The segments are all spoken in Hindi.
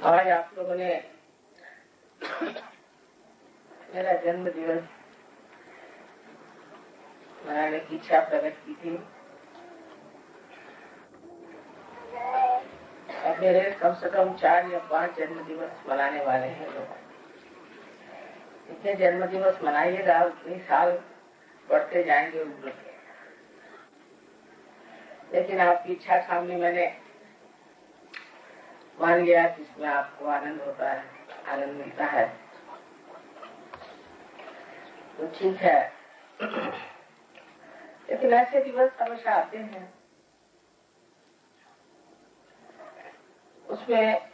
आज आप लोगों ने मेरा जन्म दिवस मनाने की इच्छा प्रकट की थी। अब मेरे कम से कम 4 या 5 जन्म दिवस मनाने वाले हैं लोग। इतने जन्म दिवस मनाइएगा, उतनी साल बढ़ते जाएंगे उम्र के। लेकिन आपकी इच्छा सामने मैंने मान लिया कि इसमें आपको आनंद होता है, आनंद मिलता है, तो ठीक है। लेकिन ऐसे दिवस हमेशा आते हैं, उसमें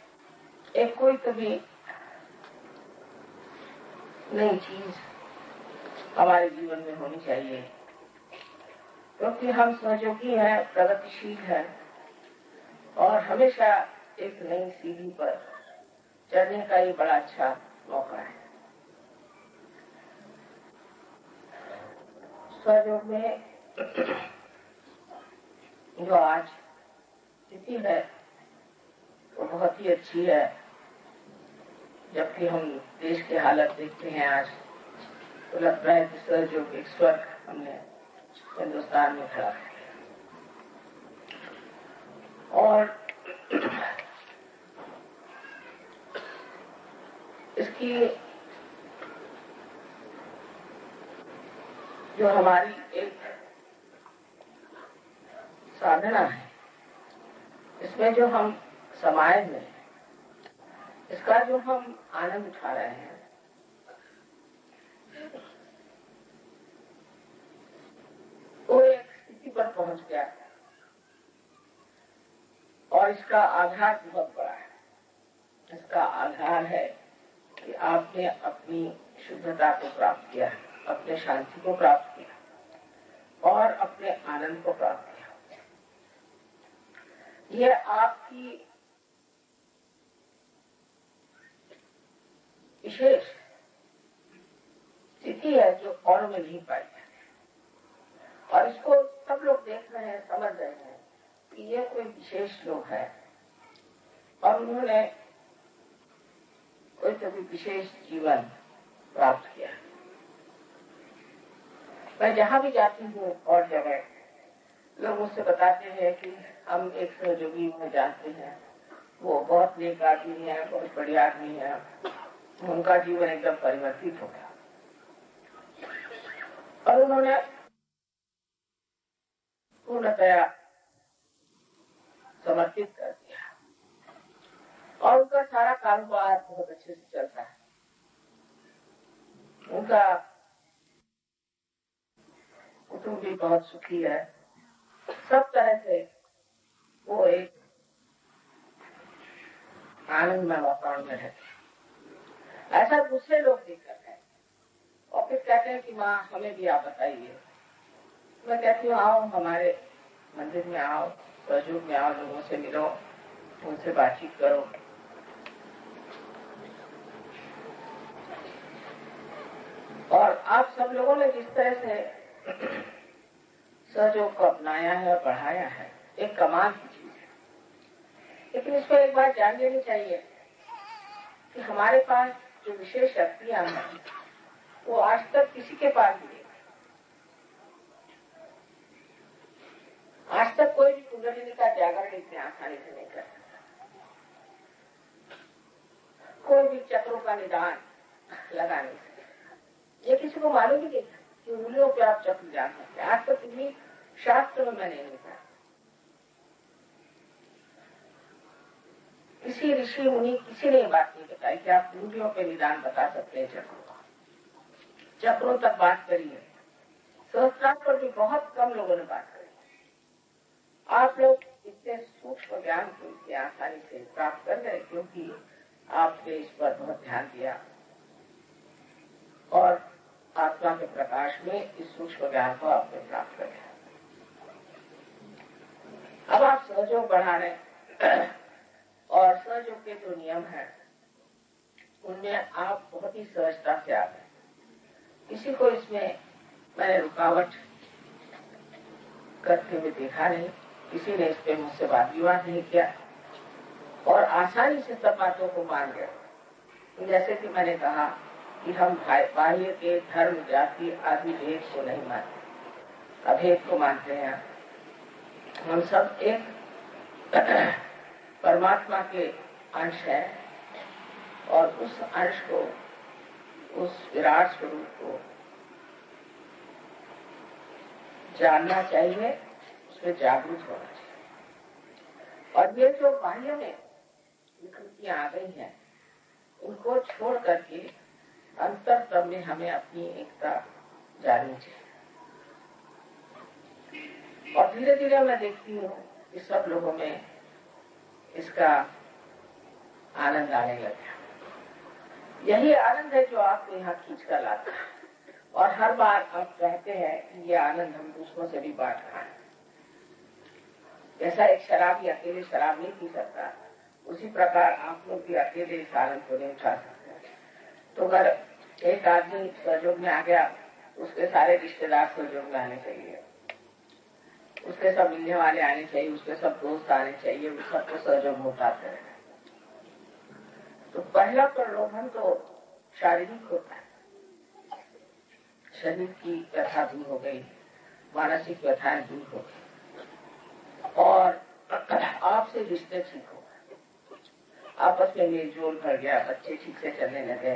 एक कोई कभी नई चीज हमारे जीवन में होनी चाहिए, क्योंकि हम सहयोगी हैं, प्रगतिशील हैं और हमेशा एक नई सीढ़ी पर चढ़ने का ये बड़ा अच्छा मौका है। सहयोग में जो आज स्थिति है वो बहुत ही अच्छी है। जबकि हम देश की हालत देखते हैं आज, तो लगता है कि सहयोग एक स्वर्ग हमने हिंदुस्तान में खड़ा है। और इसकी जो हमारी एक साधना है, इसमें जो हम समाज में इसका जो हम आनंद उठा रहे हैं, वो एक स्थिति पर पहुंच गया है और इसका आधार बहुत बड़ा है। इसका आधार है कि आपने अपनी शुद्धता को प्राप्त किया, अपने शांति को प्राप्त किया और अपने आनंद को प्राप्त किया। यह आपकी विशेष स्थिति है जो और में नहीं पाई है। और इसको सब लोग देख रहे हैं, समझ रहे हैं कि ये कोई विशेष लोग है और उन्होंने कोई कभी विशेष जीवन प्राप्त किया। मैं जहाँ भी जाती हूँ और जगह लोग मुझसे बताते हैं कि हम एक सहयोगी में जानते हैं, वो बहुत नेक आदमी है, बहुत बढ़िया आदमी है, उनका जीवन एकदम परिवर्तित हो गया और उन्होंने पूर्णतया समर्पित कर दिया और उनका सारा कारोबार बहुत अच्छे से चलता है। उनका कुटुंब भी बहुत सुखी है, सब तरह से वो एक आनंदमय वातावरण में रहते हैं। ऐसा दूसरे लोग देख करते हैं और फिर कहते हैं कि माँ हमें भी आप बताइए। मैं कहती हूँ आओ हमारे मंदिर में आओ, सहयोग में आओ, लोगों से मिलो, उनसे बातचीत करो। और आप सब लोगों ने जिस तरह से सहयोग को अपनाया है और बढ़ाया है, एक कमाल की चीज है। लेकिन इसको एक बात जान लेनी चाहिए कि हमारे पास जो विशेष शक्तियां हैं वो आज तक किसी के पास नहीं। आज तक कोई भी कुंडलिनी का जागरण इतने आसानी से नहीं कर सकता। कोई भी चक्रों का निदान लगा नहीं सकता। ये किसी को मालूम ही नहीं कि उंगलियों पे आप चक्र जान सकते। आज तक किसी शास्त्र में मैंने नहीं कहा, किसी ऋषि मुनि किसी ने बात नहीं बताई कि आप उंगलियों पे निदान बता सकते हैं। चक्रों तक बात करी है, सहस्त्रार पर भी बहुत कम लोगों ने बात करी। आप लोग इतने सूक्ष्म ज्ञान को इतनी आसानी से प्राप्त कर गए क्योंकि आपने इस पर बहुत ध्यान दिया और आत्मा के प्रकाश में इस सूक्ष्म ज्ञान को आपने प्राप्त कर लिया। अब आप सहयोग बढ़ा रहे और सहयोग के जो नियम हैं उनमें आप बहुत ही सहजता से आ गए। किसी को इसमें मैंने रुकावट करते हुए देखा नहीं, किसी ने इस पे मुझसे वाद विवाद नहीं किया और आसानी से सब बातों को मान गए। जैसे कि मैंने कहा कि हम बाह्य के धर्म, जाति आदि भेद को नहीं मानते, अभेद को मानते हैं। हम सब एक परमात्मा के अंश है और उस अंश को, उस विराट स्वरूप को जानना चाहिए, उसमें जागरूक होना चाहिए। और ये जो बाह्य में विकृतियां आ गई हैं, उनको छोड़ करके अंतरतम में हमें अपनी एकता जाननी चाहिए। और धीरे धीरे मैं देखती हूँ कि सब लोगों में इसका आनंद आने लगा। यही आनंद है जो आपको यहाँ खींच कर लाता है। और हर बार आप कहते हैं कि ये आनंद हम दूसरों से भी बांट खाएं। जैसा एक शराबी अकेले शराब नहीं पी सकता, उसी प्रकार आप लोग भी अकेले इस आनंद को नहीं उठा सकते। तो अगर एक आदमी सहयोग में आ गया, उसके सारे रिश्तेदार सहयोग में आने चाहिए, उसके सब मिलने वाले आने चाहिए, उसके सब दोस्त आने चाहिए, उस सबको सहयोग में उठाते हैं। तो पहला प्रलोभन तो शारीरिक होता है, शरीर की व्यथा दूर हो गई, मानसिक व्यथाएं दूर हो गई और आपसे रिश्ते ठीक हो गए, आपस में मेलजोल भर गया, बच्चे ठीक से चलने लगे,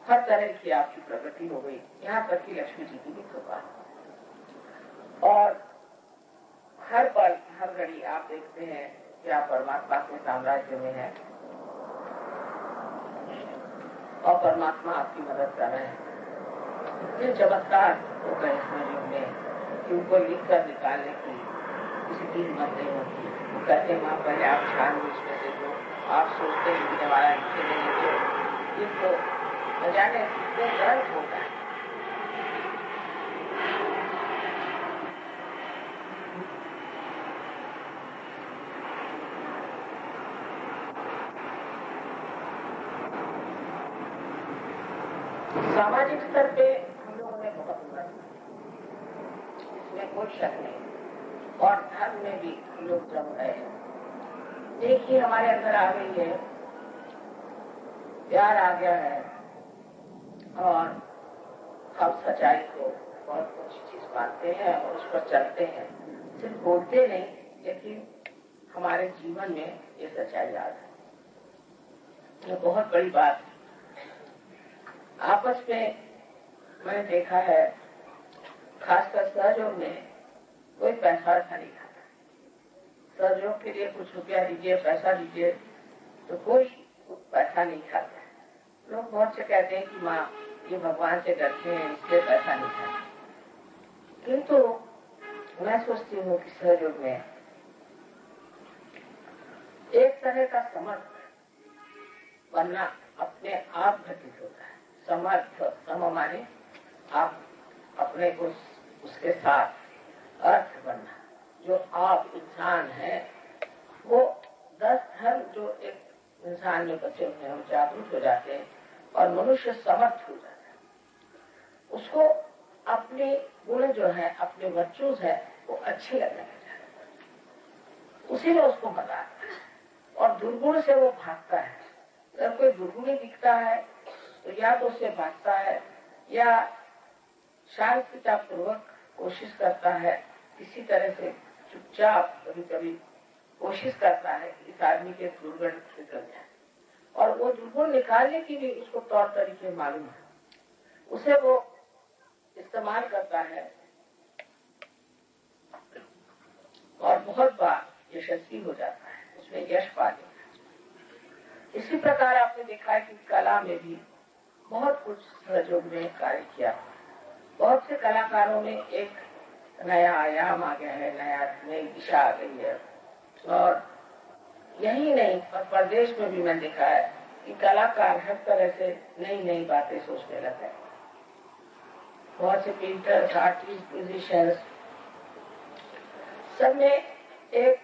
हर तरह की आपकी प्रगति हो गई, यहाँ तक कि लक्ष्मी जी की भी कृपा। और हर पल हर घड़ी आप देखते हैं कि आप परमात्मा के साम्राज्य में हैं और परमात्मा आपकी मदद कर रहे हैं। इतने चमत्कार हो गए इस युग में कि उनको लिख कर निकालने की किसी की हिम्मत नहीं होती। वो कहते हैं माँ पहले आप छान लो इसमें से, जो आप सोचते हैं लिखने वाला लिखे नहीं लिखे, ये तो न जाने कितने ग्रंथ होता है। सामाजिक स्तर पे हम लोगों ने बहुत उन्नति, इसमें कोई शक नहीं। और धर्म में भी हम लोग जम गए हैं। देखिए हमारे अंदर आ गई है, प्यार आ गया है और हम सच्चाई को बहुत अच्छी चीज मानते हैं और उस पर चलते हैं। सिर्फ बोलते नहीं, लेकिन हमारे जीवन में ये सच्चाई आ है। ये बहुत बड़ी बात है। आपस में मैंने देखा है, खासकर सहयोग में कोई पैसा ऐसा नहीं खाता। सहयोग के लिए कुछ रुपया दीजिए, पैसा दीजिए, तो कोई पैसा नहीं खाता। लोग बहुत से कहते हैं कि माँ ये भगवान से डरते हैं इसलिए पैसा नहीं खाते। किंतु मैं सोचती हूँ कि सहयोग में एक तरह का समर्थ बनना अपने आप घटित होता है। समर्थ, सम माने आप अपने को उसके साथ अर्थ बनना। जो आप इंसान है, वो 10 धर्म जो एक इंसान में बचे हुए हैं, जागरूक हो जाते हैं और मनुष्य समर्थ हो जाता है। उसको अपने गुण जो है, अपने वर्चूज है, वो अच्छे लगने लग जाते हैं, उसी में उसको मजा आता है और दुर्गुण से वो भागता है। अगर कोई दुर्गुणी दिखता है तो या तो उससे भागता है या शांतिता पूर्वक कोशिश करता है, किसी तरह से चुपचाप कभी कभी कोशिश करता है कि इस आदमी के दुर्गुण निकल जाए। और वो दुर्गुण निकालने की भी उसको तौर तरीके मालूम है, उसे वो इस्तेमाल करता है और बहुत बार यशस्वी हो जाता है, उसमें यश पा लेता है। इसी प्रकार आपने देखा है कि कला में भी बहुत कुछ सहयोग में कार्य किया। बहुत से कलाकारों में एक नया आयाम आ गया है, नई दिशा आ गई है। और यही नहीं, पर प्रदेश में भी मैंने देखा है कि कलाकार हर तरह से नई नई बातें सोचने लगे हैं। बहुत से पेंटर्स, आर्टिस्ट, म्यूजिशियंस, सब में एक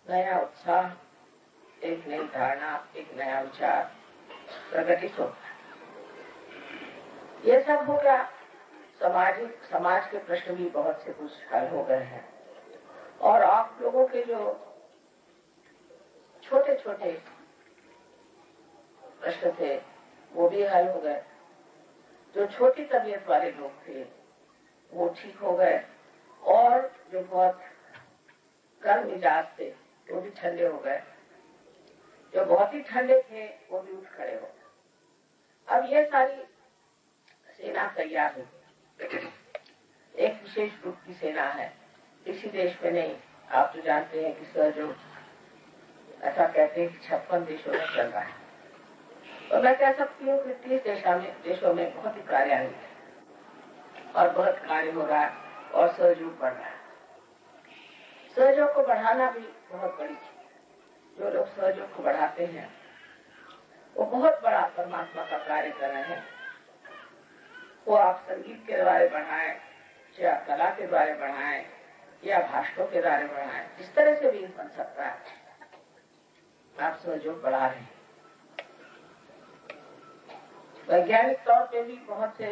नया उत्साह, एक नई धारणा, एक नया विचार प्रकटित होता है। ये सब हो गया। समाज के प्रश्न भी बहुत से कुछ हल हो गए हैं। और आप लोगों के जो छोटे छोटे प्रश्न थे वो भी हल हो गए। जो छोटी तबीयत वाले लोग थे वो ठीक हो गए, और जो बहुत गर्म मिजाज थे वो भी ठंडे हो गए। जो बहुत ही ठंडे थे वो भी उठ खड़े हो गए। अब ये सारी सेना तैयार हो गई। एक विशेष ग्रुप की सेना है, किसी देश में नहीं। आप तो जानते हैं कि सर जो ऐसा कहते हैं कि 56 देशों में चल रहा है, तो मैं कह सकती हूँ कि 30 देशों में बहुत ही कार्यान्वित है और बहुत कार्य हो रहा है और सहयोग बढ़ रहा है। सहयोग को बढ़ाना भी बहुत बड़ी चीज है। जो लोग सहयोग को बढ़ाते हैं वो बहुत बड़ा परमात्मा का कार्य कर रहे हैं। वो आप संगीत के द्वारा बढ़ाएं या कला के द्वारा बढ़ाएं या भाषणों के द्वारा बढ़ाएं, इस तरह से भी बन सकता है। आप सहयोग बढ़ा रहे हैं। वैज्ञानिक तौर पे भी बहुत से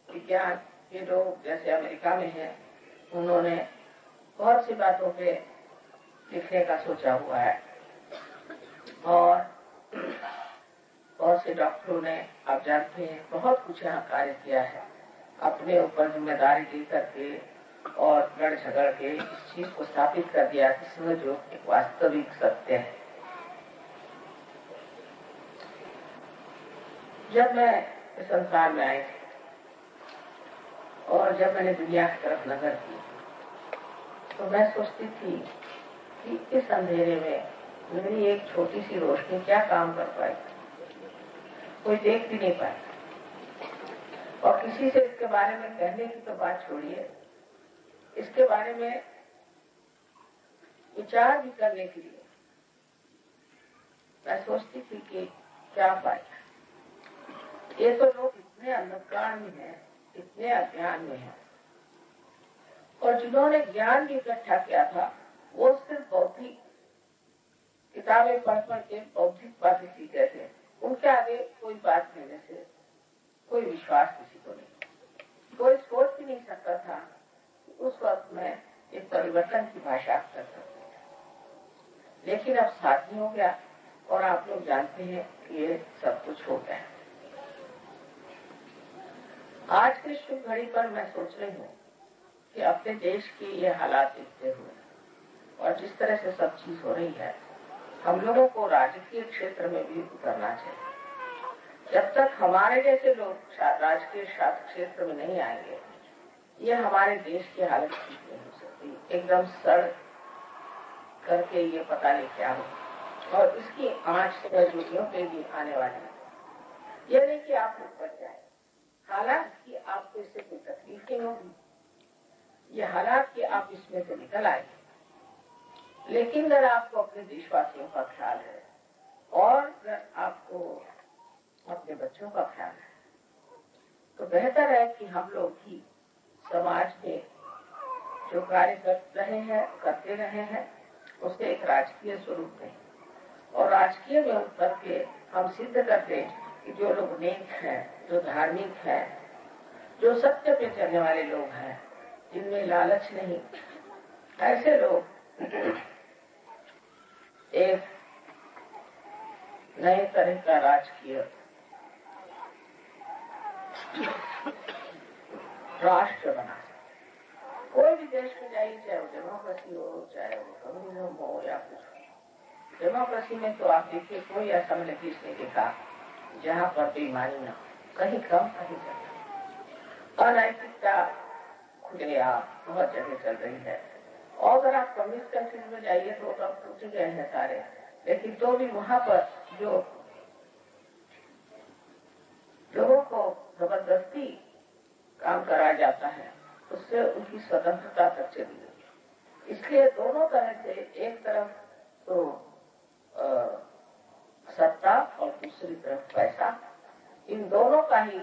विज्ञान के लोग जैसे अमेरिका में हैं, उन्होंने बहुत सी बातों पे लिखने का सोचा हुआ है, और बहुत से डॉक्टरों ने, आप जानते हैं, बहुत कुछ यहाँ कार्य किया है अपने ऊपर जिम्मेदारी ली करके और लड़ झगड़ के इस चीज को स्थापित कर दिया कि सहयोग एक वास्तविक सत्य है। जब मैं इस संसार में आई थी और जब मैंने दुनिया की तरफ नजर की, तो मैं सोचती थी कि इस अंधेरे में मेरी एक छोटी सी रोशनी क्या काम कर पाई। कोई देख भी नहीं पाया, और किसी से इसके बारे में कहने की तो बात छोड़िए, इसके बारे में विचार भी करने के लिए मैं सोचती थी कि क्या फायदा। ये तो लोग इतने अंधकार में हैं, इतने अज्ञान में हैं, और जिन्होंने ज्ञान भी इकट्ठा किया था वो सिर्फ बौद्धिक किताबें पढ़ पढ़ के बौद्धिक बातें सीख रहे थे। उनके आगे कोई बात कहने से कोई विश्वास किसी को नहीं। कोई सोच भी नहीं सकता था कि उस वक्त में एक परिवर्तन की भाषा कर सकते थे। लेकिन अब साथी हो गया, और आप लोग जानते हैं कि ये सब कुछ हो गया। आज की शुभ घड़ी पर मैं सोच रही हूँ कि अपने देश के ये हालात देखते हुए और जिस तरह से सब चीज हो रही है, हम लोगों को राजकीय क्षेत्र में भी उतरना चाहिए। जब तक हमारे जैसे लोग राजकीय शास्त्र क्षेत्र में नहीं आएंगे, ये हमारे देश की हालत ठीक नहीं हो सकती। एकदम सड़ करके ये पता नहीं क्या हो, और इसकी आंच सहयोगियों पे भी आने वाली है। ये नहीं कि आप ऊपर जाए, हालांकि आपको इससे कोई तकलीफ नहीं होगी, ये हालात कि आप इसमें से निकल आए। लेकिन अगर आपको अपने देशवासियों का ख्याल है और अगर आपको अपने बच्चों का ख्याल है, तो बेहतर है कि हम लोग ही समाज में जो कार्य करते रहे हैं उसके एक राजकीय स्वरूप में, और राजकीय में उतर के हम सिद्ध करते कि जो लोग नेक हैं, जो धार्मिक हैं, जो सत्य पे चलने वाले लोग हैं, जिनमें लालच नहीं, ऐसे लोग एक नए तरह का राजकीय राष्ट्र बना सकते। कोई भी देश में जाइए, चाहे वो डेमोक्रेसी हो, चाहे वो कम्युनिज्म हो या कुछ। डेमोक्रेसी में तो आप देखिए कोई ऐसा मैंने देश नहीं देखा जहाँ पर बेईमानी न, कहीं कम कहीं ज्यादा। अनैतिकता खुलेआम बहुत जगह चल रही है, और अगर आप कम्युनिस्ट कंट्रीज में जाइए तो अब टूट गए हैं सारे, लेकिन तो भी वहां पर जो लोगों को जबरदस्ती काम कराया जाता है उससे उनकी स्वतंत्रता तक चली गई। इसलिए दोनों तरह से, एक तरफ तो सत्ता और दूसरी तरफ पैसा, इन दोनों का ही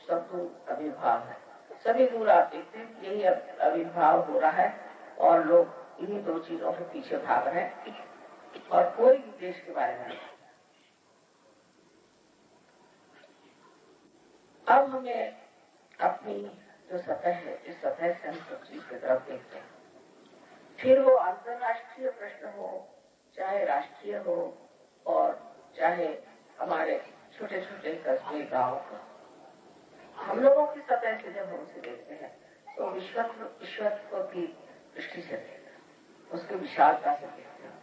सब दूर आविर्भाव है। सभी दूर आप देखते हैं यही आविर्भाव हो रहा है, और लोग इन्हीं दो चीजों के पीछे भाग रहे हैं, और कोई भी देश के बारे में। अब हमें अपनी जो सतह है, इस सतह से हम सब चीज की तरफ देखते हैं। फिर वो अंतर्राष्ट्रीय प्रश्न हो, चाहे राष्ट्रीय हो और चाहे हमारे छोटे छोटे कस्बे गांव का, हम लोगों की सतह से जब हम उसे देखते हैं तो विश्वत्व की दृष्टि से देखते हैं, उसकी विशालता से देखते हैं,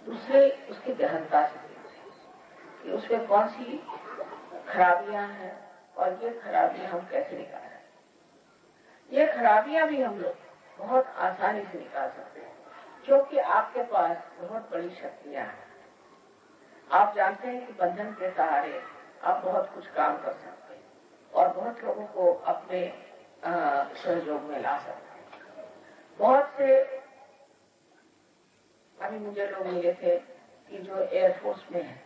दूसरे उसकी गहनता से देखते हैं कि उसमें कौन सी खराबियां हैं और ये खराबियां हम कैसे निकालें। ये खराबियां भी हम लोग बहुत आसानी से निकाल सकते हैं क्योंकि आपके पास बहुत बड़ी शक्तियां हैं। आप जानते हैं कि बंधन के सहारे आप बहुत कुछ काम कर सकते हैं और बहुत लोगों को अपने सहयोग में ला सकते हैं। बहुत से अभी मुझे लोग मिले थे कि जो एयरफोर्स में है,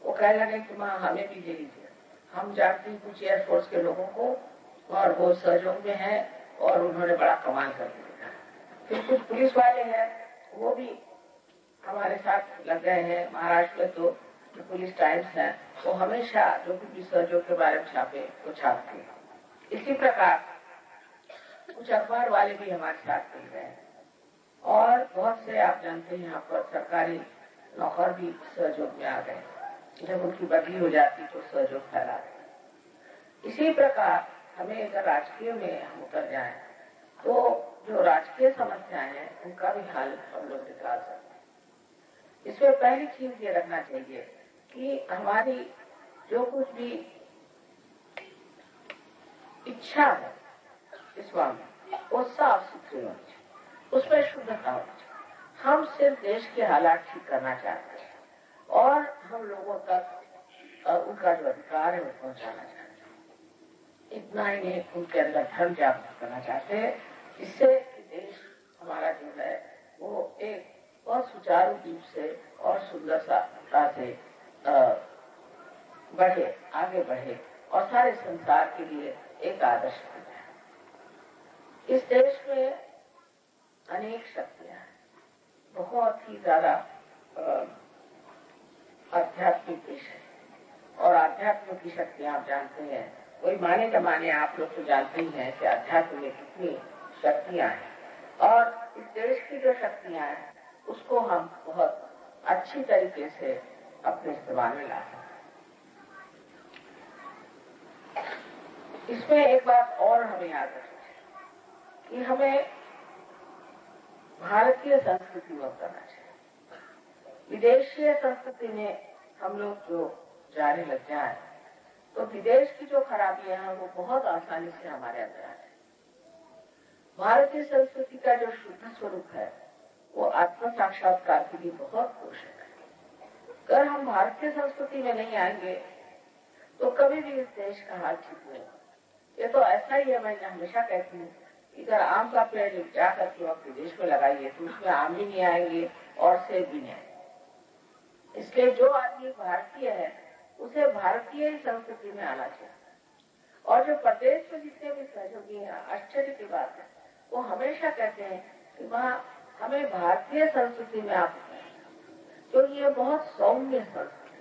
वो कह लगे कि माँ हमें भी दे दीजिए। हम जानते हैं कुछ एयरफोर्स के लोगों को और वो सहयोग में है और उन्होंने बड़ा कमाल कर दिया। फिर कुछ पुलिस वाले हैं, वो भी हमारे साथ लग गए हैं। महाराष्ट्र में तो जो पुलिस टाइम्स है वो हमेशा जो भी सहयोग के बारे में छापे वो छापते हैं। इसी प्रकार कुछ अखबार वाले भी हमारे साथ मिल गए हैं और बहुत से आप जानते हैं यहाँ पर सरकारी नौकर भी सहयोग में आ गए। जब उनकी बदली हो जाती तो सहयोग फैलाते। इसी प्रकार हमें अगर राजकीय में हम उतर जाएं तो जो राजकीय समस्याएं हैं उनका भी हल हम लोग निकाल सकते हैं। इसमें पहली चीज ये रखना चाहिए कि हमारी जो कुछ भी इच्छा है इस मामले वो साफ सुथरी होनी चाहिए, उसमें शुद्धता होनी चाहिए। हम सिर्फ देश के हालात ठीक करना चाहते हैं और हम लोगों तक उनका जो अधिकार है वो पहुंचाना चाहते हैं। इतना ही नहीं, उनके अंदर धर्म जागृत करना चाहते हैं, इससे देश हमारा जो है वो एक बहुत सुचारू रूप से और सुंदरता से बढ़े, आगे बढ़े और सारे संसार के लिए एक आदर्श बन जाए। इस देश में अनेक शक्तियां हैं, बहुत ही ज्यादा आध्यात्मिक देश है और आध्यात्म की शक्तियां आप जानते हैं, कोई माने न माने आप लोग तो जानते ही हैं कि अध्यात्म में कितनी शक्तियां हैं और इस देश की जो शक्तियां हैं उसको हम बहुत अच्छी तरीके से अपने इस्तेमाल में ला सकते हैं। इसमें एक बात और हमें याद रखनी कि हमें भारतीय संस्कृति में उतरना चाहिए। विदेशीय संस्कृति में हम लोग जो जाने लग जाए तो विदेश की जो खराबियां हैं वो बहुत आसानी से हमारे अंदर आ जाए। भारतीय संस्कृति का जो शुद्ध स्वरूप है वो आत्म साक्षात्कार के लिए बहुत पोषक है। अगर हम भारतीय संस्कृति में नहीं आएंगे तो कभी भी इस देश का हाल ठीक नहीं। ये तो ऐसा ही है, मैं हमेशा कहती हूँ अगर आम का पेड़ जा करके आप विदेश में लगाइए तो उसमें आम भी नहीं आएंगे और सेब भी नहीं आएंगे। इसलिए जो आदमी भारतीय है उसे भारतीय ही संस्कृति में आना चाहिए। और जो प्रदेश में जितने भी सहयोगी हैं, आश्चर्य की बात है, वो हमेशा कहते हैं कि वहाँ हमें भारतीय संस्कृति में आप, तो ये बहुत सौम्य संस्कृति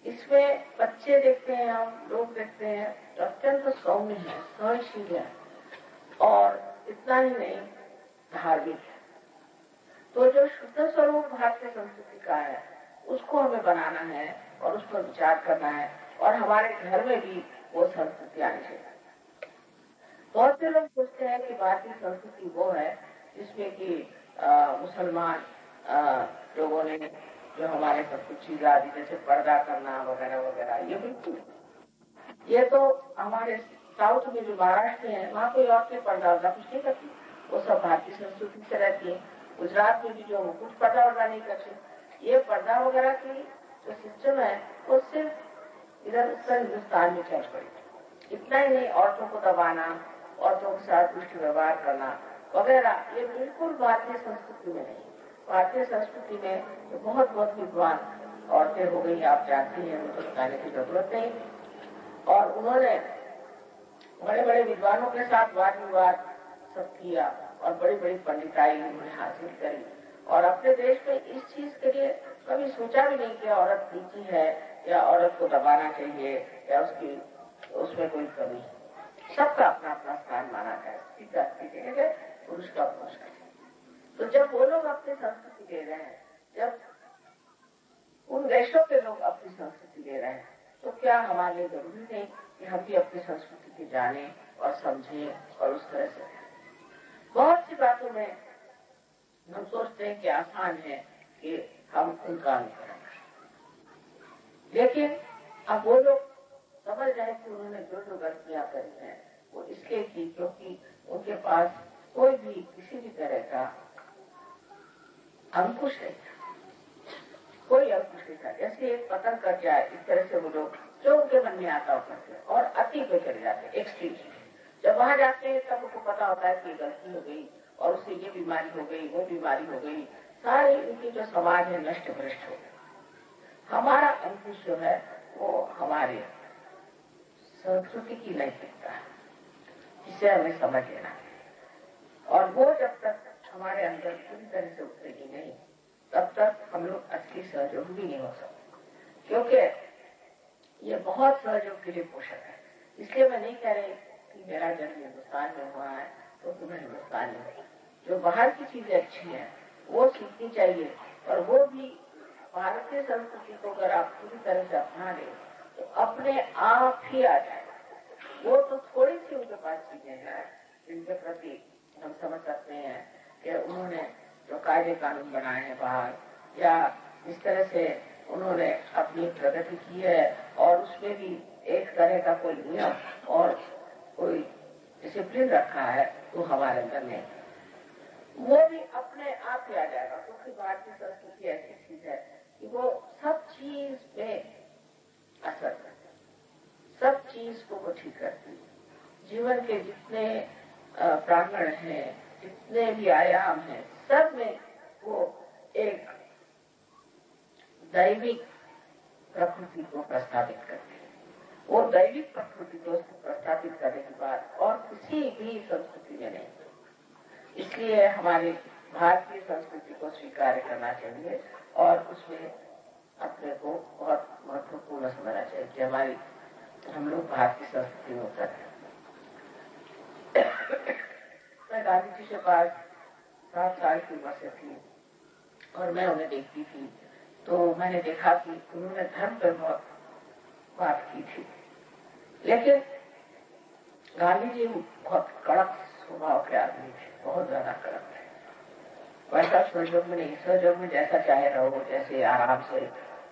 है। इसमें बच्चे देखते हैं, हम लोग देखते हैं तो अत्यंत सौम्य है, सहनशील है और इतना ही नहीं धार्मिक है। तो जो शुद्ध स्वरूप भारतीय संस्कृति का है उसको हमें बनाना है और उस पर विचार करना है और हमारे घर में भी वो संस्कृति आनी चाहिए। बहुत से लोग सोचते हैं कि भारतीय संस्कृति वो है जिसमें कि मुसलमान लोगों ने जो हमारे सब कुछ चीज आदि जैसे पर्दा करना वगैरह वगैरह, ये बिल्कुल, ये तो हमारे साउथ में जो महाराष्ट्र है वहाँ कोई औरतें पर्दा वर्दा कुछ नहीं करती, वो सब भारतीय संस्कृति से रहती है। गुजरात में भी जो कुछ पर्दा वर्दा नहीं करते। ये पर्दा वगैरह की जो सिस्टम है वो सिर्फ इधर उत्तर हिंदुस्तान में चल पड़ी। इतना ही नहीं, औरतों को दबाना, औरतों के साथ दुष्ट व्यवहार करना वगैरह, ये बिल्कुल भारतीय संस्कृति में नहीं। भारतीय संस्कृति में तो बहुत बहुत विद्वान औरतें हो गई, आप जानती हैं, उनको बताने की जरूरत नहीं। और उन्होंने बड़े बड़े विद्वानों के साथ वाद विवाद सब किया और बड़ी बड़ी पंडिताई उन्होंने हासिल करी और अपने देश में इस चीज के लिए कभी सोचा भी नहीं कि औरत नीची है या औरत को दबाना चाहिए या उसमें कोई कमी है। सबका अपना अपना स्थान माना जाए, पुरुष का पुरुष का। तो जब वो लोग अपनी संस्कृति दे रहे हैं, जब उन देशों के लोग अपनी संस्कृति दे रहे हैं, तो क्या हमारे लिए जरूरी नहीं कि हम भी अपनी संस्कृति को जाने और समझें और उस तरह से? बहुत सी बातों में हम सोचते हैं कि आसान है कि हम उनका अनुकरण करें, लेकिन अब वो लोग समझ जाए कि उन्होंने जो जो गलतियां करी हैं वो इसलिए की क्योंकि उनके पास कोई भी किसी भी तरह का अंकुश नहीं था, कोई अंकुश नहीं था। जैसे एक पतंग कर जाए इस तरह से वो लोग जो उनके मन में आता हो करते और अति पे चले जाते, एक्सट्रीम। जब वहां जाते हैं तब उनको पता होता है कि गलती हो गई और उससे ये बीमारी हो गई, वो बीमारी हो गई, सारी उनकी जो समाज है नष्ट भ्रष्ट हो गया। हमारा अंकुश जो है वो हमारे संस्कृति की नैतिकता है, जिसे हमें समझ लेना है। और वो जब तक हमारे अंदर पूरी तरह से उतरेगी नहीं, तब तक हम लोग असली सहयोग भी नहीं हो सकते, क्योंकि ये बहुत सहयोग के लिए पोषक है। इसलिए मैं नहीं कह रही कि मेरा जन्म हिंदुस्तान में हुआ है तो तुम्हें हिंदुस्तान में हुआ। जो बाहर की चीजें अच्छी हैं वो सीखनी चाहिए, और वो भी भारतीय संस्कृति को अगर आप पूरी तरह से अपना ले तो अपने आप ही आ जाएगा। वो तो थोड़ी सी उनके पास चीजें हैं जिनके प्रति हम समझ सकते हैं कि उन्होंने जो कायदे कानून बनाए हैं बाहर, या इस तरह से उन्होंने अपनी प्रगति की है और उसमें भी एक तरह का कोई नियम और कोई डिसिप्लिन रखा है, तो हमारे अंदर नहीं, वो भी अपने आप ही आ जाएगा। क्योंकि भारतीय संस्कृति ऐसी चीज है कि वो सब चीज में असर करती, सब चीज को वो ठीक करती है। जीवन के जितने प्रांगण हैं, जितने भी आयाम हैं, सब में वो एक दैविक प्रकृति को प्रस्तावित करती है। वो दैविक प्रकृति को प्रस्तावित करने के बाद और किसी भी संस्कृति में नहीं। इसलिए हमारे भारतीय संस्कृति को स्वीकार करना चाहिए और उसमें अपने को बहुत महत्वपूर्ण समझना चाहिए कि हमारी हम लोग भारतीय संस्कृति में उतरते हैं। मैं गांधी जी के पास 7 साल की उम्र से थी और मैं उन्हें देखती थी, तो मैंने देखा कि उन्होंने धर्म पर बहुत बात की थी, लेकिन गांधी जी बहुत कड़क स्वभाव के आदमी थे, बहुत ज्यादा कड़क थे। वैसा सहयोग में नहीं, सहयोग में जैसा चाहे रहो, जैसे आराम से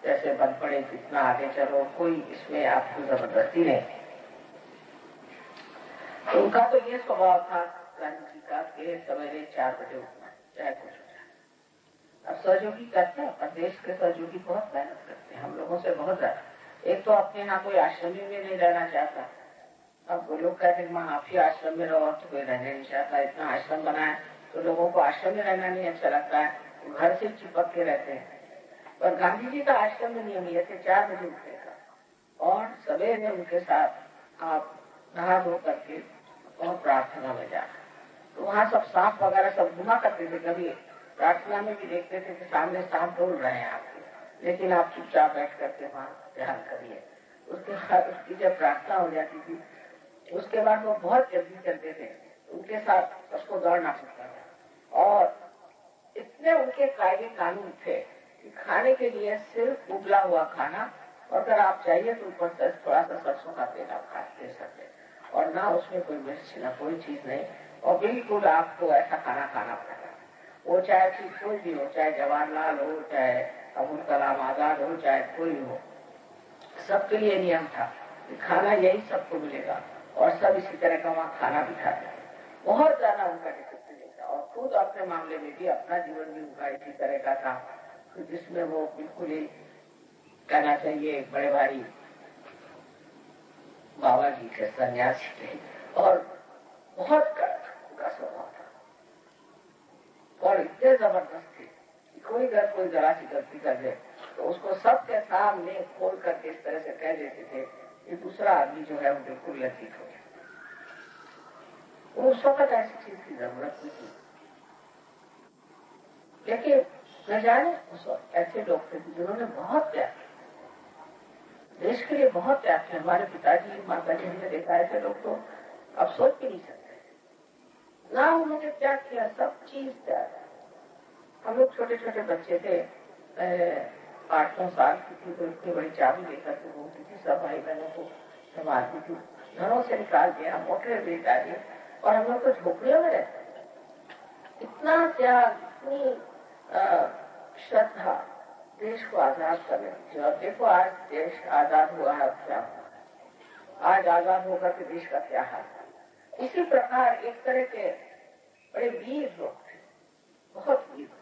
जैसे बन पड़े जितना आगे चलो, कोई इसमें आपको जबरदस्ती नहीं। तो उनका तो ये स्वभाव था गांधी जी का कि सवेरे 4 बजे उठना, चाहे कुछ हो जाए। अब सहयोगी करते हैं, पर देश के सहयोगी बहुत मेहनत करते हैं, हम लोगों से बहुत ज्यादा। एक तो अपने यहाँ कोई आश्रम में नहीं रहना चाहता, अब वो लोग कहते हैं आप ही आश्रम में रहो, तो कोई रहने नहीं चाहता। इतना आश्रम बनाए तो लोगों को आश्रम में रहना नहीं अच्छा लगता है, घर से चिपक के रहते हैं। पर गांधी जी का आश्रम में नियम ये थे 4 बजे उठने का, और सवेरे उनके साथ आप नहा धो करके और प्रार्थना में जाना। तो वहाँ सब सांप वगैरह सब घुमा करते थे, कभी प्रार्थना में भी देखते थे कि सामने सांप डोल रहे हैं आपके, लेकिन आप चुपचाप बैठ करके वहाँ ध्यान करिए। उसके बाद उसकी जब प्रार्थना हो जाती थी उसके बाद वो बहुत जल्दी चलते थे, उनके साथ उसको दौड़ना पड़ता था। और इतने उनके कायदे कानून थे कि खाने के लिए सिर्फ उबला हुआ खाना, और अगर आप चाहिए तो ऊपर से थोड़ा सा सरसों का तेल आप खा दे सकते, और ना उसमें कोई मिर्च ना कोई चीज नहीं, और बिल्कुल आपको ऐसा खाना खाना पड़ेगा। वो चाहे चीज कोई भी हो, चाहे जवाहरलाल हो, चाहे अबुल कलाम आजाद हो, चाहे कोई हो, सबके लिए नियम था कि खाना यही सबको मिलेगा, और सब इसी तरह का वहाँ खाना भी खाते हैं। बहुत ज्यादा उनका डिसिप्लिन था, और खुद अपने मामले में भी अपना जीवन भी उनका इसी तरह का था, जिसमें वो बिल्कुल ही कहना चाहिए बड़े भारी बाबा जी के सन्यासी थे, और बहुत उनका स्वभाव था, और इतने जबरदस्त थे कि कोई जरा सी गलती कर दे तो उसको सबके सामने खोल करके इस तरह से कह देते थे कि दूसरा आदमी जो है वो बिल्कुल लज्जित हो गया। उस वक्त ऐसी चीज की जरूरत नहीं थी, लेकिन न जाने उस वक्त ऐसे लोग थे जिन्होंने बहुत त्याग, देश के लिए बहुत त्याग किया। हमारे पिताजी माताजी हमने देखा ऐसे लोग तो अब सोच भी नहीं सकते, ना उन्होंने त्याग किया, सब चीज त्याग, हम लोग छोटे छोटे बच्चे थे, 8-9 साल की थी, तो इतनी बड़ी चाबी लेकर के घूमती थी, सब भाई बहनों को संभालती थी, घरों से निकाल दिया, मोटर दे डाली, और हम लोग तो झोपड़ियों में रहते। इतना त्याग, इतनी श्रद्धा देश को आजाद करने की। और देखो आज देश आजाद हुआ है, क्या आज आजाद होकर के देश का क्या हाल है। इसी प्रकार एक तरह के बड़े वीर लोग थे, बहुत वीर लोग,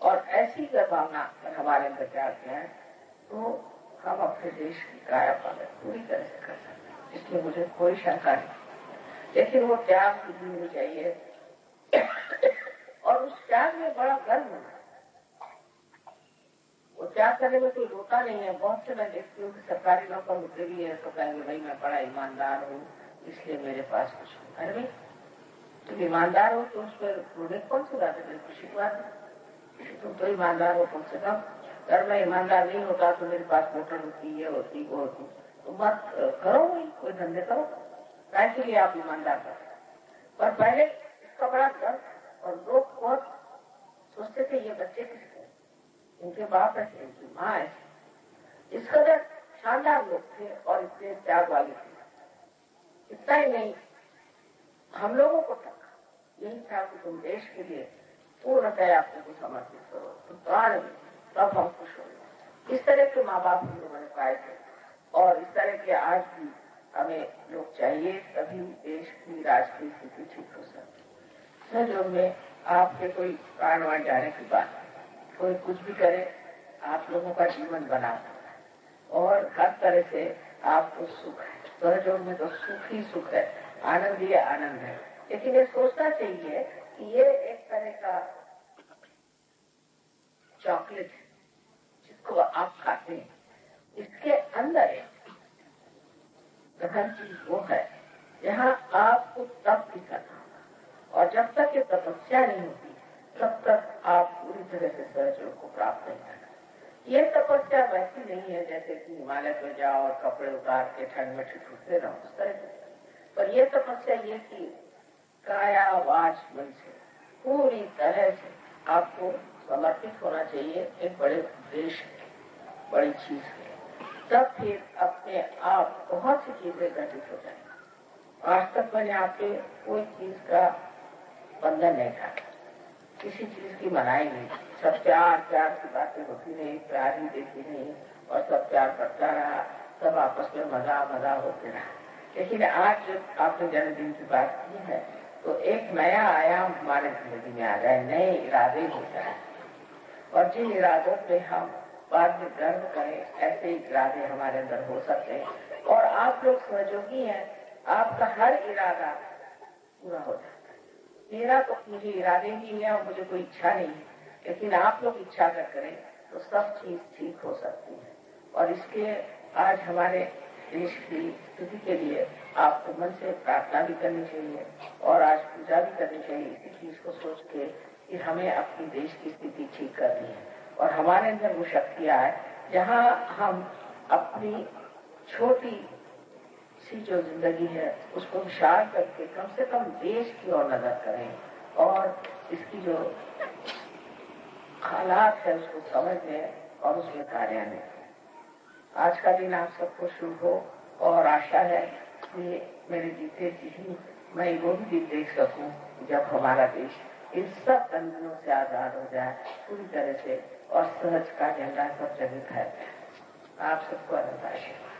और ऐसी भावना हमारे अंदर जागते हैं तो हम अपने देश की काया पलट पूरी तरह से कर सकते हैं, इसमें मुझे कोई शंका नहीं। लेकिन वो त्याग की होनी चाहिए, और उस त्याग में बड़ा गर्व होना। वो त्याग करने में कोई रोता नहीं है। बहुत से मैं देखती हूँ कि सरकारी नौकर होते भी है तो कहेंगे भाई मैं बड़ा ईमानदार हूँ इसलिए मेरे पास कुछ नहीं। अरे भाई तुम ईमानदार हो तो उस पर रोने कौन सी बात है, खुशी की बात है। तुम तो ईमानदार हो कम से कम। अगर मैं ईमानदार नहीं होता तो मेरे पास मोटर होती, ये होती, वो होती, तो मत करो, कोई धंधे करो, कैसे लिए आप ईमानदार करो। पर पहले इसका बड़ा गर्व, और लोग बहुत सोचते थे ये बच्चे किसके, इनके बाप ऐसे, इनकी माँ ऐसे। इस कदर शानदार लोग थे और इतने त्याग वाले थे। इतना ही नहीं, हम लोगों को तक यही था कि तुम देश के लिए पूर्णतः अपने को समर्पित करो, तुम प्राण में, तब हम खुश होंगे। इस तरह के माँ बाप हम लोगों ने पाए थे, और इस तरह के आज भी हमें लोग चाहिए, तभी देश की राजकीय स्थिति ठीक हो सकती। सहयोग में आपके कोई प्राणवान जाने की बात, कोई कुछ भी करे, आप लोगों का जीवन बना और हर तरह से आपको सुख है। सहयोग में तो सुख ही सुख है, आनंद ही आनंद है। लेकिन ये सोचना चाहिए कि ये एक तरह का चॉकलेट है जिसको आप खाते हैं, इसके अंदर एक गहन चीज वो है, यहाँ आपको तप भी करना होगा, और जब तक ये तपस्या नहीं होती तब तक आप पूरी तरह से सहयोग को प्राप्त नहीं करना। ये तपस्या वैसी नहीं है जैसे कि हिमालय पे जाओ और कपड़े उतार के ठंड में ठिठुरते रहो, उस तरह से। पर ये तपस्या ये कि काया वाच मन से पूरी तरह से आपको समर्पित होना चाहिए एक बड़े उद्देश्य, बड़ी चीज के, तब फिर अपने आप बहुत सी चीजें घटित हो जाएंगी। आज तक मैंने आपके कोई चीज का बंधन नहीं था, किसी चीज की मनाई नहीं, सब प्यार प्यार की बातें होती नहीं, प्यार ही देती नहीं, और सब प्यार करता रहा, सब आपस में मजा मजा होते रहा। लेकिन आज जब आपने जन्मदिन की बात की है तो एक नया आयाम हमारे जिंदगी में आ जाए, नए इरादे हो जाए, और जिन इरादों पे हम बाद में गर्व करें, ऐसे इरादे हमारे अंदर हो सकते हैं। और आप लोग सहयोगी हैं, आपका हर इरादा पूरा हो जाता है। मेरा तो मुझे इरादे नहीं है और मुझे कोई इच्छा नहीं है, लेकिन आप लोग इच्छा कर करें तो सब चीज ठीक हो सकती है। और इसके आज हमारे देश की स्थिति के लिए आपको मन से प्रार्थना भी करनी चाहिए और आज पूजा भी करनी चाहिए, इसी चीज को सोच के कि हमें अपनी देश की स्थिति ठीक करनी है। और हमारे अंदर वो शक्तियां है जहाँ हम अपनी छोटी सी जो जिंदगी है उसको विशाल करके कम से कम देश की ओर नजर करें और इसकी जो हालात है उसको समझें और उसमें कार्यान्वित। आज का दिन आप सबको शुभ हो, और आशा है कि मेरे जीते जी मैं वो भी दिन देख सकूं जब हमारा देश इन सब बंधनों से आजाद हो जाए पूरी तरह से, और सहज का झंडा सब जगह फैल जाए। आप सबको अनंत आशीर्वाद।